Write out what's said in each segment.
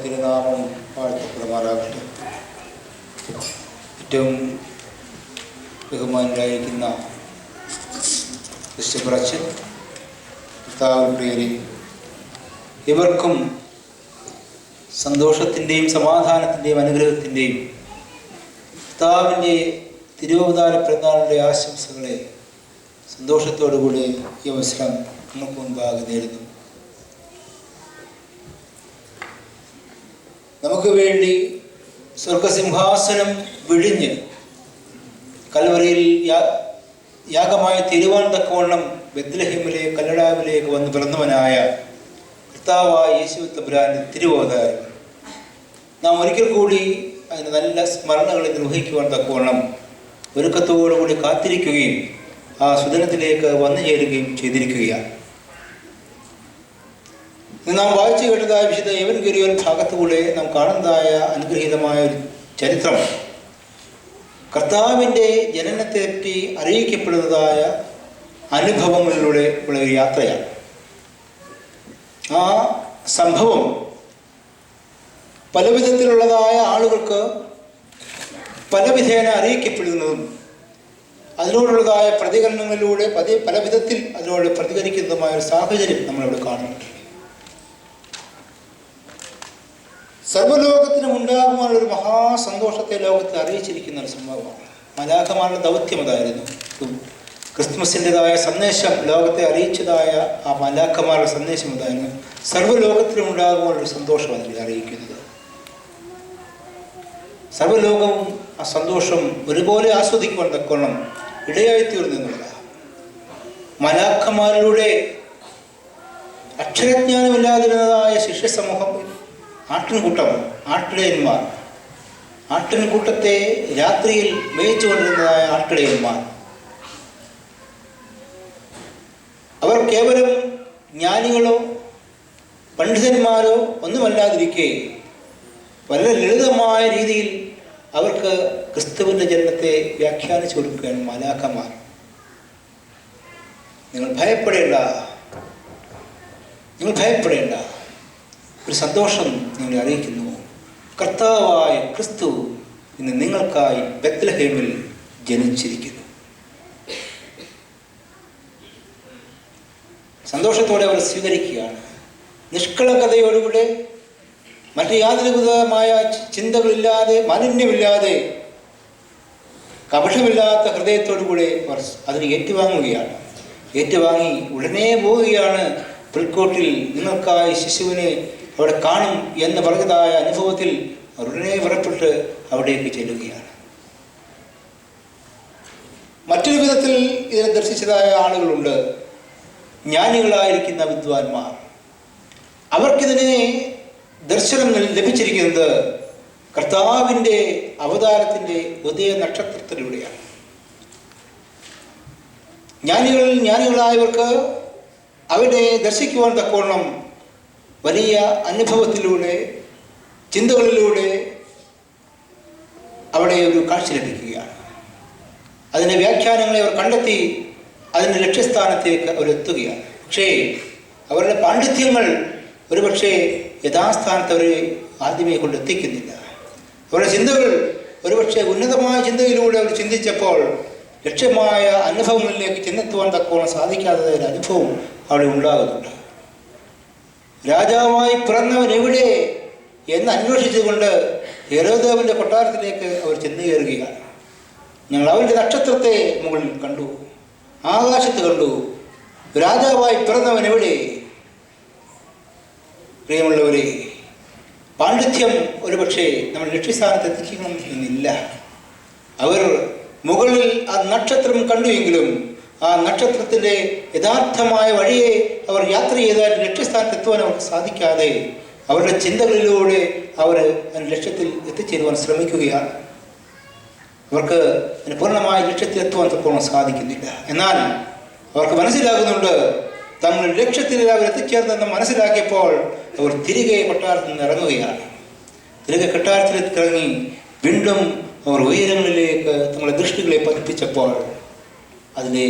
തിരുനാമം വാഴ്ത്തപ്പെടുമാറാകട്ടെ. ഏറ്റവും ബഹുമാനരായിരിക്കുന്ന ബിഷപ്പ് പ്രിയരെ, ഇവർക്കും സന്തോഷത്തിൻ്റെയും സമാധാനത്തിൻ്റെയും അനുഗ്രഹത്തിൻ്റെയും കർത്താവിൻ്റെ തിരുവവതാര പെരുന്നാളിൻ്റെ ആശംസകളെ സന്തോഷത്തോടുകൂടി ഈ അവസരം നമുക്ക് മുൻപാകെ നേരുന്നു. നമുക്ക് വേണ്ടി സ്വർഗസിംഹാസനം വിഴിഞ്ഞ് കൽവറിയിൽ യാഗമായി തീരുവാൻ തക്കവണ്ണം ബെത്ലഹേമിലെ കല്ലടാവിലേക്ക് വന്ന് പിറന്നവനായ കർത്താവായ യേശു തമ്പുരാന്റെ തിരുവവതാരം നാം ഒരിക്കൽ കൂടി അതിന് നല്ല സ്മരണകളെ നിർവഹിക്കുവാൻ തക്കവണ്ണം ഒരുക്കത്തോടുകൂടി കാത്തിരിക്കുകയും ആ സുദിനത്തിലേക്ക് വന്നു ചേരുകയും ചെയ്തിരിക്കുകയാണ്. നാം വായിച്ചു കേട്ടതായ വിശുദ്ധ എവൻഗേലിയോൻ ഭാഗത്തുകൂടെ നാം കാണുന്നതായ അനുഗ്രഹീതമായ ഒരു ചരിത്രം കർത്താവിൻ്റെ ജനനത്തെപ്പറ്റി അറിയിക്കപ്പെടുന്നതായ അനുഭവങ്ങളിലൂടെ ഉള്ള ഒരു യാത്രയാണ്. ആ സംഭവം പല വിധത്തിലുള്ളതായ ആളുകൾക്ക് പല വിധേന അറിയിക്കപ്പെടുന്നതും അതിനോടുള്ളതായ പ്രതികരണങ്ങളിലൂടെ പല വിധത്തിൽ അതിനോട് പ്രതികരിക്കുന്നതുമായ ഒരു സാഹചര്യം നമ്മളിവിടെ കാണുന്നുണ്ട്. സർവ്വലോകത്തിനും ഉണ്ടാകുവാനുള്ളൊരു മഹാസന്തോഷത്തെ ലോകത്തെ അറിയിച്ചിരിക്കുന്ന ഒരു സംഭവമാണ്. മലാഖമാരുടെ ദൗത്യം അതായിരുന്നു. ക്രിസ്മസിൻ്റെതായ സന്ദേശം ലോകത്തെ അറിയിച്ചതായ ആ മലാഖമാരുടെ സന്ദേശം അതായിരുന്നു. സർവ്വലോകത്തിനും ഉണ്ടാകുവാനുള്ളൊരു സന്തോഷം അതിൽ അറിയിക്കുന്നത്. സർവ്വലോകവും ആ സന്തോഷം ഒരുപോലെ ആസ്വദിക്കുവാൻ തക്കോണം ഇടയായിത്തീർന്നു എന്നുള്ളതാണ്. മലാഖമാരിലൂടെ അക്ഷരജ്ഞാനമില്ലാതിരുന്നതായ ശിഷ്യ സമൂഹം, ആട്ടിടയന്മാർ, ആട്ടിൻകൂട്ടത്തെ രാത്രിയിൽ മേയിച്ചുകൊണ്ടിരുന്നതായ ആട്ടിടയന്മാർ, അവർ കേവലം ജ്ഞാനികളോ പണ്ഡിതന്മാരോ ഒന്നുമല്ലാതിരിക്കെ വളരെ ലളിതമായ രീതിയിൽ അവർക്ക് ക്രിസ്തുവിൻ്റെ ജനനത്തെ വ്യാഖ്യാനിച്ചു കൊടുക്കുകയാണ് മലാഖമാർ. നിങ്ങൾ ഭയപ്പെടേണ്ട, ഒരു സന്തോഷം നിങ്ങളെ അറിയിക്കുന്നു. കർത്താവായ ക്രിസ്തു ഇന്ന് നിങ്ങൾക്കായി ബെത്ലഹേമിൽ ജനിച്ചിരിക്കുന്നു. സന്തോഷത്തോടെ അവർ സ്വീകരിക്കുകയാണ്. നിഷ്കളങ്കതയോടുകൂടെ മറ്റ് യാതൊരു വിധമായ ചിന്തകളില്ലാതെ, മാലിന്യമില്ലാതെ, കപടമില്ലാത്ത ഹൃദയത്തോടുകൂടെ അവർ അതിനെ ഏറ്റുവാങ്ങുകയാണ്. ഏറ്റുവാങ്ങി ഉടനെ പോവുകയാണ്. പുൽക്കോട്ടിൽ നിങ്ങൾക്കായി ശിശുവിനെ അവിടെ കാണും എന്ന് പറഞ്ഞതായ അനുഭവത്തിൽ ഉടനെ പുറപ്പെട്ട് അവിടേക്ക് ചെല്ലുകയാണ്. മറ്റൊരു വിധത്തിൽ ഇതിനെ ദർശിച്ചതായ ആളുകളുണ്ട്. ജ്ഞാനികളായിരിക്കുന്ന വിദ്വാൻമാർ, അവർക്കിതിനെ ദർശനം ലഭിച്ചിരിക്കുന്നത് കർത്താവിൻ്റെ അവതാരത്തിൻ്റെ ഉദയ നക്ഷത്രത്തിലൂടെയാണ്. ജ്ഞാനികളായവർക്ക് അവരെ ദർശിക്കുവാൻ തക്കോണം വലിയ അനുഭവത്തിലൂടെ, ചിന്തകളിലൂടെ അവിടെ ഒരു കാഴ്ച ലഭിക്കുകയാണ്. അതിൻ്റെ വ്യാഖ്യാനങ്ങളെ അവർ കണ്ടെത്തി അതിൻ്റെ ലക്ഷ്യസ്ഥാനത്തേക്ക് അവരെത്തുകയാണ്. പക്ഷേ അവരുടെ പാണ്ഡിത്യങ്ങൾ ഒരുപക്ഷെ യഥാസ്ഥാനത്ത് അവരെ ആദ്യമേ കൊണ്ടെത്തിക്കുന്നില്ല. അവരുടെ ചിന്തകൾ ഒരുപക്ഷെ ഉന്നതമായ ചിന്തയിലൂടെ അവർ ചിന്തിച്ചപ്പോൾ ലക്ഷ്യമായ അനുഭവങ്ങളിലേക്ക് ചെന്നെത്തുവാൻ തക്കോണം സാധിക്കാത്ത ഒരു അനുഭവം അവിടെ ഉണ്ടാകുന്നുണ്ട്. രാജാവായി പിറന്നവൻ എവിടെ എന്ന് അന്വേഷിച്ചുകൊണ്ട് ഹെരോദേവൻ്റെ കൊട്ടാരത്തിലേക്ക് അവർ ചെന്നു കയറുകയാണ്. ഞങ്ങൾ അവൻ്റെ നക്ഷത്രത്തെ മുകളിൽ കണ്ടു, ആകാശത്ത് കണ്ടു. രാജാവായി പിറന്നവൻ എവിടെ? പ്രിയമുള്ളവരെ, പാണ്ഡിത്യം ഒരുപക്ഷെ നമ്മൾ ലക്ഷ്യസ്ഥാനത്ത് എത്തിക്കണം എന്നില്ല. അവർ മുകളിൽ ആ നക്ഷത്രം കണ്ടുവെങ്കിലും ആ നക്ഷത്രത്തിൻ്റെ യഥാർത്ഥമായ വഴിയെ അവർ യാത്ര ചെയ്താൽ ലക്ഷ്യസ്ഥാനത്ത് എത്തുവാൻ അവർക്ക് സാധിക്കാതെ അവരുടെ ചിന്തകളിലൂടെ അവർ ലക്ഷ്യത്തിൽ എത്തിച്ചേരുവാൻ ശ്രമിക്കുകയാണ്. അവർക്ക് പൂർണ്ണമായ ലക്ഷ്യത്തിൽ എത്തുവാൻ തക്കോണം സാധിക്കുന്നില്ല. എന്നാൽ അവർക്ക് മനസ്സിലാകുന്നുണ്ട്, തങ്ങളുടെ ലക്ഷ്യത്തിൽ അവർ എത്തിച്ചേർന്നെന്ന് മനസ്സിലാക്കിയപ്പോൾ അവർ തിരികെ കൊട്ടാരത്തിൽ നിന്ന് ഇറങ്ങുകയാണ്. തിരികെ കൊട്ടാരത്തിലേക്ക് ഇറങ്ങി വീണ്ടും അവർ ഉയരങ്ങളിലേക്ക് തങ്ങളുടെ ദൃഷ്ടികളെ പതിപ്പിച്ചപ്പോൾ അതിൻ്റെ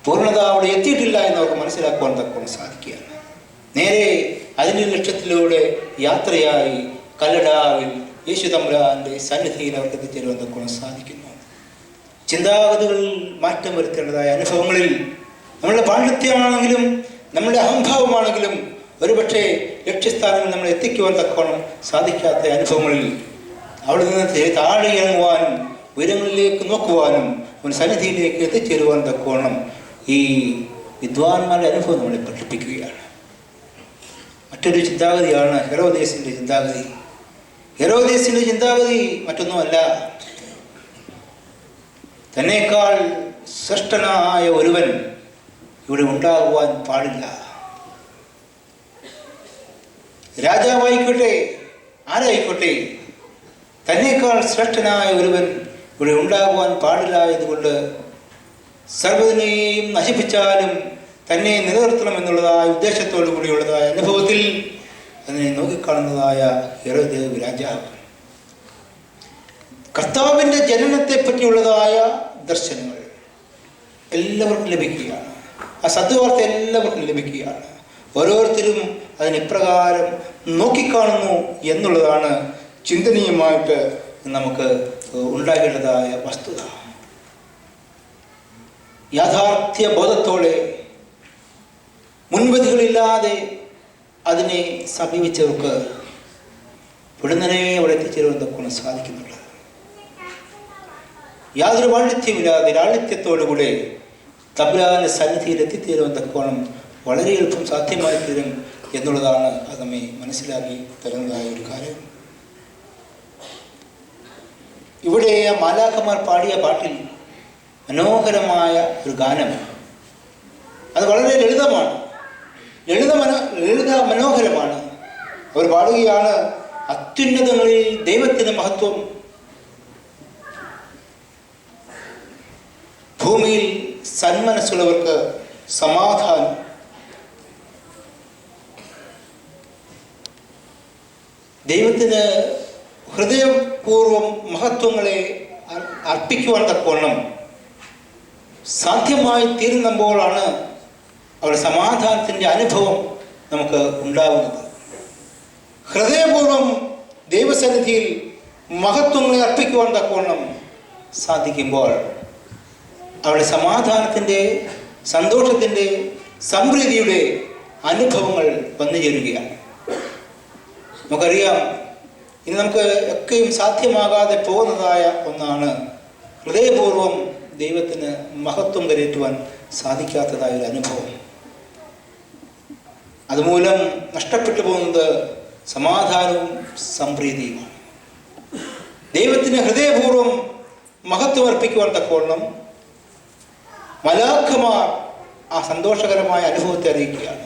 പൂർണ്ണത അവിടെ എത്തിയിട്ടില്ല എന്ന് അവർക്ക് മനസ്സിലാക്കുവാൻ തക്കോണം സാധിക്കുകയാണ്. നേരെ അതിൻ്റെ ലക്ഷ്യത്തിലൂടെ യാത്രയായി കല്ലടാവിൽ യേശു തമ്പുരാൻ്റെ സന്നിധിയിൽ അവർക്ക് എത്തിച്ചേരുവാൻ തക്കോണം സാധിക്കുന്നു. ചിന്താഗതികളിൽ മാറ്റം വരുത്തേണ്ടതായ അനുഭവങ്ങളിൽ നമ്മളുടെ പാണ്ഡിത്യമാണെങ്കിലും നമ്മുടെ അഹംഭാവമാണെങ്കിലും ഒരുപക്ഷെ ലക്ഷ്യസ്ഥാനങ്ങൾ നമ്മൾ എത്തിക്കുവാൻ തക്കോണം സാധിക്കാത്ത അനുഭവങ്ങളിൽ അവിടെ നിന്ന് താഴെ ഇറങ്ങുവാനും ഉയരങ്ങളിലേക്ക് നോക്കുവാനും അവൻ സന്നിധിയിലേക്ക് എത്തിച്ചേരുവാൻ തക്കോണം ഈ വിദ്വാൻമാരുടെ അനുഭവം നമ്മളെ പഠിപ്പിക്കുകയാണ്. മറ്റൊരു ചിന്താഗതിയാണ് ഹെറോദേസിൻ്റെ ചിന്താഗതി. ഹെറോദേസിൻ്റെ ചിന്താഗതി മറ്റൊന്നുമല്ല, തന്നേക്കാൾ ശ്രേഷ്ഠനായ ഒരുവൻ ഇവിടെ ഉണ്ടാകുവാൻ പാടില്ല. രാജാവായിക്കോട്ടെ ആരായിക്കോട്ടെ, തന്നേക്കാൾ ശ്രേഷ്ഠനായ ഒരുവൻ ഇവിടെ ഉണ്ടാകുവാൻ പാടില്ല എന്നുകൊണ്ട് സർവ്വതിനെയും നശിപ്പിച്ചാലും തന്നെ നിലനിർത്തണം എന്നുള്ളതായ ഉദ്ദേശത്തോടു കൂടിയുള്ളതായ അനുഭവത്തിൽ അതിനെ നോക്കിക്കാണുന്നതായ ഹെരോദ് രാജാവ് കർത്താവിൻ്റെ ജനനത്തെ പറ്റിയുള്ളതായ ദർശനങ്ങൾ എല്ലാവർക്കും ലഭിക്കുകയാണ്. ആ സദ്വാർത്ത എല്ലാവർക്കും ലഭിക്കുകയാണ്. ഓരോരുത്തരും അതിനിപ്രകാരം നോക്കിക്കാണുന്നു എന്നുള്ളതാണ് ചിന്തനീയമായിട്ട് നമുക്ക് ഉണ്ടാകേണ്ടതായ വസ്തുത. യാഥാർത്ഥ്യ ബോധത്തോടെ മുൻവിധികളില്ലാതെ അതിനെ സമീപിച്ചവർക്ക് ഉടനെ അവിടെ എത്തിച്ചേരുവാൻ തക്കോണം സാധിക്കുന്നുണ്ട്. യാതൊരു പാണ്ഡിത്യമില്ലാതെ ലാളിത്യത്തോടുകൂടെ തമ്പുരാന്റെ സന്നിധിയിൽ എത്തിച്ചേരുവാൻ തക്കോണം വളരെ എളുപ്പം സാധ്യമായി തീരും എന്നുള്ളതാണ് അത് നമ്മെ മനസ്സിലാക്കി തരുന്നതായ ഒരു കാര്യം. ഇവിടെ ആ മാലാഖമാർ പാടിയ പാട്ടിൽ മനോഹരമായ ഒരു ഗാനം, അത് വളരെ ലളിതമാണ്, ലളിത മനോഹരമാണ്. അവർ പാടുകയാണ്, അത്യുന്നതങ്ങളിൽ ദൈവത്തിന് മഹത്വം, ഭൂമിയിൽ സന്മനസ്സുള്ളവർക്ക് സമാധാനം. ദൈവത്തിന് ഹൃദയപൂർവം മഹത്വങ്ങളെ അർപ്പിക്കുവാൻ തക്കവണ്ണം സാധ്യമായി തീരുമ്പോഴാണ് അവിടെ സമാധാനത്തിൻ്റെ അനുഭവം നമുക്ക് ഉണ്ടാകുന്നത്. ഹൃദയപൂർവം ദൈവസന്നിധിയിൽ മഹത്വങ്ങളെ അർപ്പിക്കുവാൻ തക്കവണ്ണം സാധിക്കുമ്പോൾ അവിടെ സമാധാനത്തിൻ്റെ, സന്തോഷത്തിൻ്റെ, സംപ്രീതിയുടെ അനുഭവങ്ങൾ വന്നു ചേരുകയാണ്. നമുക്കറിയാം, ഇനി നമുക്ക് ഒക്കെയും സാധ്യമാകാതെ പോകുന്നതായ ഒന്നാണ് ഹൃദയപൂർവം ദൈവത്തിന് മഹത്വം കരയറ്റുവാൻ സാധിക്കാത്തതായ ഒരു അനുഭവം. അതുമൂലം നഷ്ടപ്പെട്ടു പോകുന്നത് സമാധാനവും സംപ്രീതിയുമാണ്. ദൈവത്തിന് ഹൃദയപൂർവം മഹത്വം അർപ്പിക്കുവാൻ തക്കവണ്ണം മലാഖമാർ ആ സന്തോഷകരമായ അനുഭവത്തെ അറിയിക്കുകയാണ്.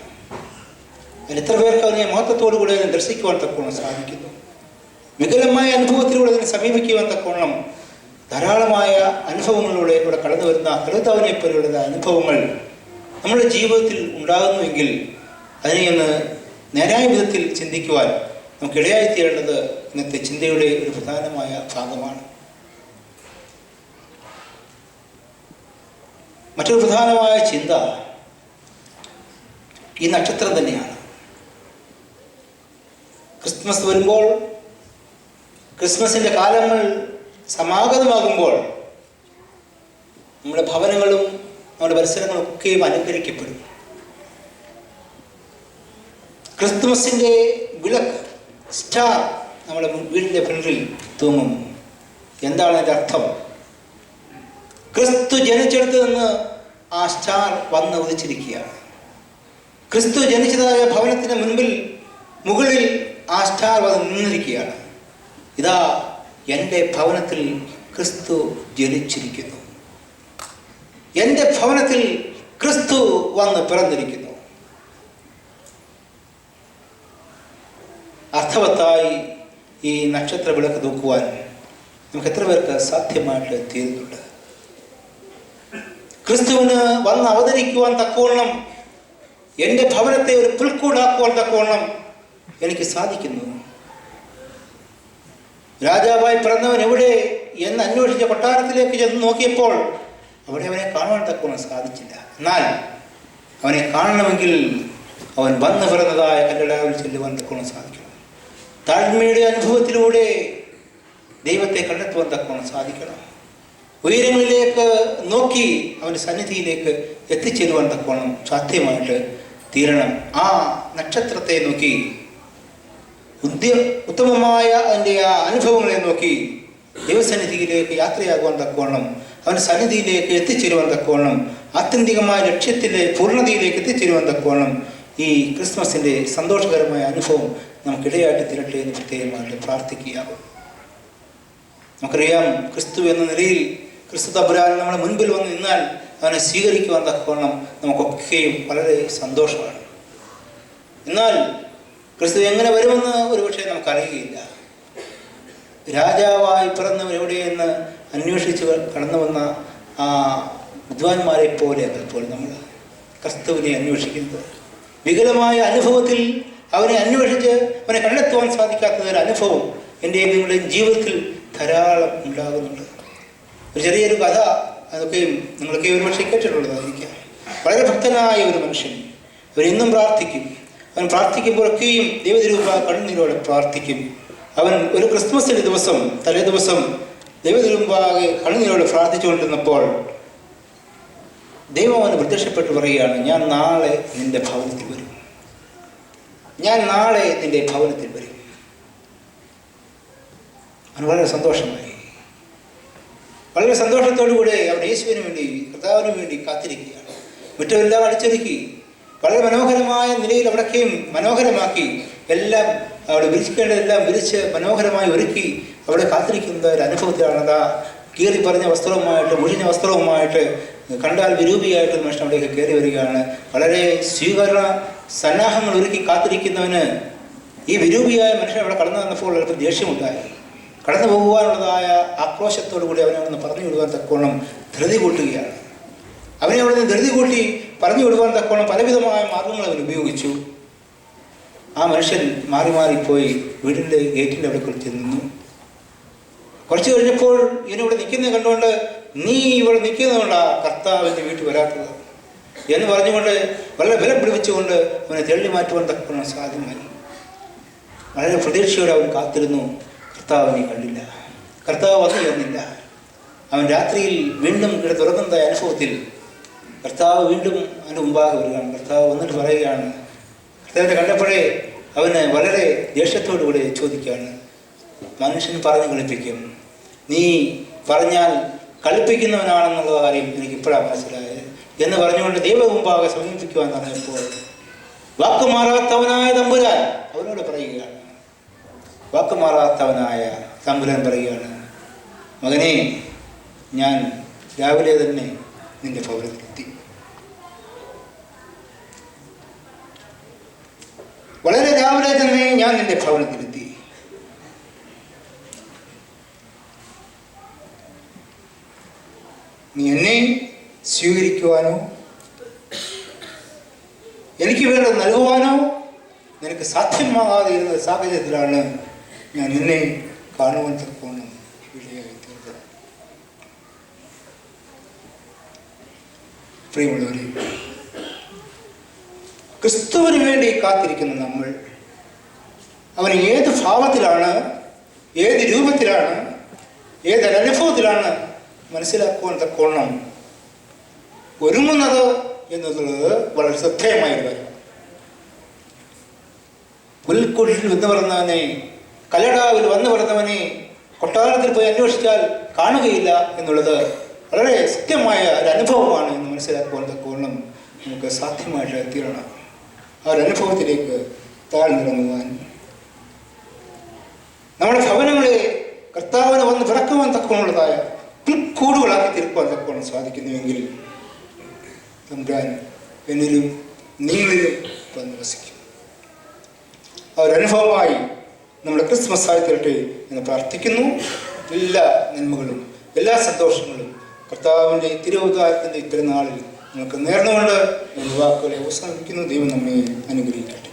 അതിൽ എത്ര പേർക്ക് അതിനെ മഹത്വത്തോടു കൂടി അതിനെ ദർശിക്കുവാൻ തക്കവണ്ണം സാധിക്കുന്നു. വികലമായ അനുഭവത്തിലൂടെ അതിനെ സമീപിക്കുവാൻ തക്കവണ്ണം ധാരാളമായ അനുഭവങ്ങളിലൂടെ ഇവിടെ കടന്നു വരുന്ന ഹൃദയനെ പോലെയുള്ള അനുഭവങ്ങൾ നമ്മുടെ ജീവിതത്തിൽ ഉണ്ടാകുന്നുവെങ്കിൽ അതിനെ ഒന്ന് നേരായ വിധത്തിൽ ചിന്തിക്കുവാൻ നമുക്ക് ഇടയായിത്തീരേണ്ടത് ഇന്നത്തെ ചിന്തയുടെ ഒരു പ്രധാനമായ ഭാഗമാണ്. മറ്റൊരു പ്രധാനമായ ചിന്ത ഈ നക്ഷത്രം തന്നെയാണ്. ക്രിസ്മസ് വരുമ്പോൾ, ക്രിസ്മസിൻ്റെ കാലങ്ങൾ സമാഗതമാകുമ്പോൾ നമ്മുടെ ഭവനങ്ങളും നമ്മുടെ പരിസരങ്ങളും ഒക്കെയും അലങ്കരിക്കപ്പെടും. ക്രിസ്തുമസിൻ്റെ വിളക്ക്, സ്റ്റാർ നമ്മുടെ വീടിൻ്റെ ഫ്രണ്ടിൽ തൂങ്ങും. എന്താണ് അതിൻ്റെ അർത്ഥം? ക്രിസ്തു ജനിച്ചെടുത്ത് നിന്ന് ആ സ്റ്റാർ വന്ന് ഉദിച്ചിരിക്കുകയാണ്. ക്രിസ്തു ജനിച്ചതായ ഭവനത്തിന് മുകളിൽ ആ സ്റ്റാർ വന്ന് നിന്നിരിക്കുകയാണ്. ഇതാ, എൻ്റെ ഭവനത്തിൽ ക്രിസ്തു ജനിച്ചിരിക്കുന്നു, എൻ്റെ ഭവനത്തിൽ ക്രിസ്തു വന്ന് പിറന്നിരിക്കുന്നു. അർത്ഥവത്തായി ഈ നക്ഷത്ര വിളക്ക് തൂക്കുവാൻ നമുക്ക് എത്ര പേർക്ക് സാധ്യമായിട്ട് തീരുന്നുണ്ട്? ക്രിസ്തുവിന് വന്ന് അവതരിക്കുവാൻ തക്കവണ്ണം, എൻ്റെ ഭവനത്തെ ഒരു പുൽക്കൂടാക്കുവാൻ തക്കവണ്ണം എനിക്ക് സാധിക്കുന്നു. രാജാവായി പിറന്നവൻ എവിടെ എന്ന് അന്വേഷിച്ച കൊട്ടാരത്തിലേക്ക് ചെന്ന് നോക്കിയപ്പോൾ അവിടെ അവനെ കാണുവാൻ തക്കവണ്ണം സാധിച്ചില്ല. എന്നാൽ അവനെ കാണണമെങ്കിൽ അവൻ വന്നു പിറന്നതായ കല്ലടാവിൽ ചെല്ലുവാൻ തക്കോണം സാധിക്കണം. താഴ്മയുടെ അനുഭവത്തിലൂടെ ദൈവത്തെ കണ്ടെത്തുവാൻ തക്കോണം സാധിക്കണം. ഉയരങ്ങളിലേക്ക് നോക്കി അവൻ്റെ സന്നിധിയിലേക്ക് എത്തിച്ചേരുവാൻ തക്കോണം സാധ്യമായിട്ട് തീരണം. ആ നക്ഷത്രത്തെ നോക്കി, ഉത്തമമായ അതിൻ്റെ ആ അനുഭവങ്ങളെ നോക്കി ദൈവസന്നിധിയിലേക്ക് യാത്രയാകുവാൻ തക്കോണം, അവൻ്റെ സന്നിധിയിലേക്ക് എത്തിച്ചേരുവാൻ തക്കോണം, ആത്യന്തികമായ ലക്ഷ്യത്തിൻ്റെ പൂർണ്ണതയിലേക്ക് എത്തിച്ചേരുവാൻ തക്കോണം ഈ ക്രിസ്മസിൻ്റെ സന്തോഷകരമായ അനുഭവം നമുക്കിടയായിട്ട് തീരട്ടെ എന്ന് പ്രത്യേകമായിട്ട് പ്രാർത്ഥിക്കുകയാകും. നമുക്കറിയാം, ക്രിസ്തു എന്ന നിലയിൽ ക്രിസ്തു തമ്പുരാൻ നമ്മുടെ മുൻപിൽ വന്ന് നിന്നാൽ അവനെ സ്വീകരിക്കുവാൻ തക്കവണ്ണം നമുക്കൊക്കെയും വളരെ സന്തോഷമാണ്. എന്നാൽ ക്രിസ്തു എങ്ങനെ വരുമെന്ന് ഒരുപക്ഷെ നമുക്കറിയുകയില്ല. രാജാവായി പിറന്നവൻ എവിടെയെന്ന് അന്വേഷിച്ച് കടന്നു വന്ന ആ വിദ്വാൻമാരെ പോലെ പലപ്പോൾ നമ്മൾ ക്രിസ്തുവിനെ അന്വേഷിക്കുന്നത്. വികലമായ അനുഭവത്തിൽ അവനെ അന്വേഷിച്ച് അവനെ കണ്ടെത്തുവാൻ സാധിക്കാത്തതൊരു അനുഭവം എൻ്റെയും നിങ്ങളുടെയും ജീവിതത്തിൽ ധാരാളം ഉണ്ടാകുന്നുണ്ട്. ഒരു ചെറിയൊരു കഥ, അതൊക്കെയും നിങ്ങളൊക്കെ ഒരുപക്ഷെ കേട്ടിട്ടുള്ളതായിരിക്കാം. വളരെ ഭക്തനായ ഒരു മനുഷ്യൻ, അവൻ ഇന്നും പ്രാർത്ഥിക്കും. അവൻ പ്രാർത്ഥിക്കുമ്പോഴൊക്കെയും ദൈവതിരൂപ കണ്ണുനീരോടെ പ്രാർത്ഥിക്കും. അവൻ ഒരു ക്രിസ്മസിൻ്റെ ദിവസം, തലേ ദിവസം ദൈവതിരുമ്പാകെ കണ്ണുനീരോടെ പ്രാർത്ഥിച്ചുകൊണ്ടിരുന്നപ്പോൾ ദൈവം അവന് പ്രത്യക്ഷപ്പെട്ട് പറയുകയാണ്, ഞാൻ നാളെ നിൻ്റെ ഭവനത്തിൽ വരും, ഞാൻ നാളെ നിൻ്റെ ഭവനത്തിൽ വരും. അവന് വളരെ സന്തോഷമായി. വളരെ സന്തോഷത്തോടുകൂടെ അവൻ യേശുവിന് വേണ്ടി, കർത്താവിന് വേണ്ടി കാത്തിരിക്കുകയാണ്. മുറ്റമെല്ലാം അടിച്ചൊരുക്കി വളരെ മനോഹരമായ നിലയിൽ അവിടേക്കും മനോഹരമാക്കി, എല്ലാം അവിടെ വിരിക്കേണ്ടതെല്ലാം വിരിച്ച് മനോഹരമായി ഒരുക്കി അവിടെ കാത്തിരിക്കുന്ന ഒരു അനുഭവത്തിലാണ്. അതാ കീറി പറഞ്ഞ വസ്ത്രവുമായിട്ട്, മുഴിഞ്ഞ വസ്ത്രവുമായിട്ട്, കണ്ടാൽ വിരൂപിയായിട്ട് മനുഷ്യൻ അവിടേക്ക് കയറി വരികയാണ്. വളരെ സ്വീകരണ സന്നാഹങ്ങൾ ഒരുക്കി കാത്തിരിക്കുന്നവന് ഈ വിരൂപിയായ മനുഷ്യൻ അവിടെ കടന്നു വന്നപ്പോൾ അല്പം ദേഷ്യമുണ്ടായി. കടന്നു പോകുവാനുള്ളതായ ആക്രോശത്തോടു കൂടി അവനെ അവിടെ നിന്ന് പറഞ്ഞു വിടുവാൻ തക്കോണം ധൃതി കൂട്ടുകയാണ്. അവനെ അവിടെ നിന്ന് ധൃതി കൂട്ടി പറഞ്ഞു വിടുവാൻ തക്കോണം പലവിധമായ മാർഗങ്ങൾ അവൻ ഉപയോഗിച്ചു. ആ മനുഷ്യൻ മാറി മാറിപ്പോയി വീടിൻ്റെ ഗേറ്റിൻ്റെ അവിടെ കുറിച്ച് നിന്നു. കുറച്ച് കഴിഞ്ഞപ്പോൾ ഇവനിവിടെ നിൽക്കുന്നത് കണ്ടുകൊണ്ട്, നീ ഇവിടെ നിൽക്കുന്നതുകൊണ്ടാണ് കർത്താവിൻ്റെ വീട്ടിൽ വരാത്തത് എന്ന് പറഞ്ഞുകൊണ്ട് വളരെ ബലം പിടിപ്പിച്ചുകൊണ്ട് അവനെ തള്ളി മാറ്റുവാൻ തക്കോണം സാധ്യമായി. വളരെ പ്രതീക്ഷയോടെ അവൻ കാത്തിരുന്നു. കർത്താവിനെ കണ്ടില്ല, കർത്താവ് വന്നു ചേർന്നില്ല. അവൻ രാത്രിയിൽ വീണ്ടും തുറക്കുന്ന അനുഭവത്തിൽ കർത്താവ് വീണ്ടും അവൻ്റെ മുമ്പാകെ വരികയാണ്. കർത്താവ് വന്നിട്ട് പറയുകയാണ്, കർത്താവിനെ കണ്ടപ്പോഴേ അവന് വളരെ ദേഷ്യത്തോടുകൂടി ചോദിക്കുകയാണ്, മനുഷ്യൻ പറഞ്ഞു കളിപ്പിക്കും, നീ പറഞ്ഞാൽ കളിപ്പിക്കുന്നവനാണെന്നുള്ള കാര്യം എനിക്കിപ്പോഴാണ് മനസ്സിലായത് എന്ന് പറഞ്ഞുകൊണ്ട് ദൈവ മുമ്പാകെ സമീപിക്കുവാൻ പറഞ്ഞപ്പോൾ വാക്കുമാറാത്തവനായ തമ്പുരാൻ അവനോട് പറയുകയാണ്. വാക്കുമാറാത്തവനായ തമ്പുരാൻ പറയുകയാണ്, മകനെ, ഞാൻ രാവിലെ തന്നെ നിന്റെ ഭവനത്തിലെത്തി. വളരെ രാവിലെ തന്നെ ഞാൻ നിന്റെ ഭവനത്തിലെത്തി. നീ എന്നെ സ്വീകരിക്കുവാനോ എനിക്ക് വേണ്ടത് നൽകുവാനോ നിനക്ക് സാധ്യമാകാതെ ഇരുന്ന സാഹചര്യത്തിലാണ് ഞാൻ എന്നെ കാണുവാൻ തക്കോണം ഇടയായി തീർന്നത്. പ്രിയമുള്ളവരെ, ക്രിസ്തുവിന് വേണ്ടി കാത്തിരിക്കുന്ന നമ്മൾ അവൻ ഏത് ഭാവത്തിലാണ്, ഏത് രൂപത്തിലാണ്, ഏതൊരനുഭവത്തിലാണ് മനസ്സിലാക്കുവാൻ തക്കോണം ഒരുങ്ങുന്നത് എന്നുള്ളത് വളരെ ശ്രദ്ധേയമായ ഒരു കാര്യമാണ്. പുൽക്കുഴിയിൽ വന്നു പറഞ്ഞവനെ, കല്ലടാവിൽ വന്നു പറഞ്ഞവനെ കൊട്ടാരത്തിൽ പോയി അന്വേഷിച്ചാൽ കാണുകയില്ല എന്നുള്ളത് വളരെ സത്യമായ ഒരു അനുഭവമാണ് എന്ന് മനസ്സിലാക്കുവാൻ തക്കോണം നമുക്ക് സാധ്യമായിട്ട് തീരണം. ആ ഒരു അനുഭവത്തിലേക്ക് താഴ്ന്നിറങ്ങുവാൻ, നമ്മുടെ ഭവനങ്ങളെ കർത്താവിനെ വന്ന് പിറക്കുവാൻ തക്കമുള്ളതായ പുൽക്കൂടുകളാക്കി തീർക്കുവാൻ തക്കോണം സാധിക്കുന്നുവെങ്കിൽ തമ്പുരാൻ എന്നിലും നിങ്ങളിലും വന്ന് വസിക്കും. ആ ഒരു അനുഭവമായി നമ്മുടെ ക്രിസ്മസ് ആയി തീരട്ടെ എന്ന് പ്രാർത്ഥിക്കുന്നു. എല്ലാ നന്മകളും എല്ലാ സന്തോഷങ്ങളും കർത്താവിൻ്റെ തിരുവതാരത്തിൻ്റെ ഇത്തരം നാളിൽ നമുക്ക് നേർന്നുകൊണ്ട് വാക്കുകളെ അവസാനിപ്പിക്കുന്നു. ദൈവം നമ്മെ അനുഗ്രഹിക്കട്ടെ.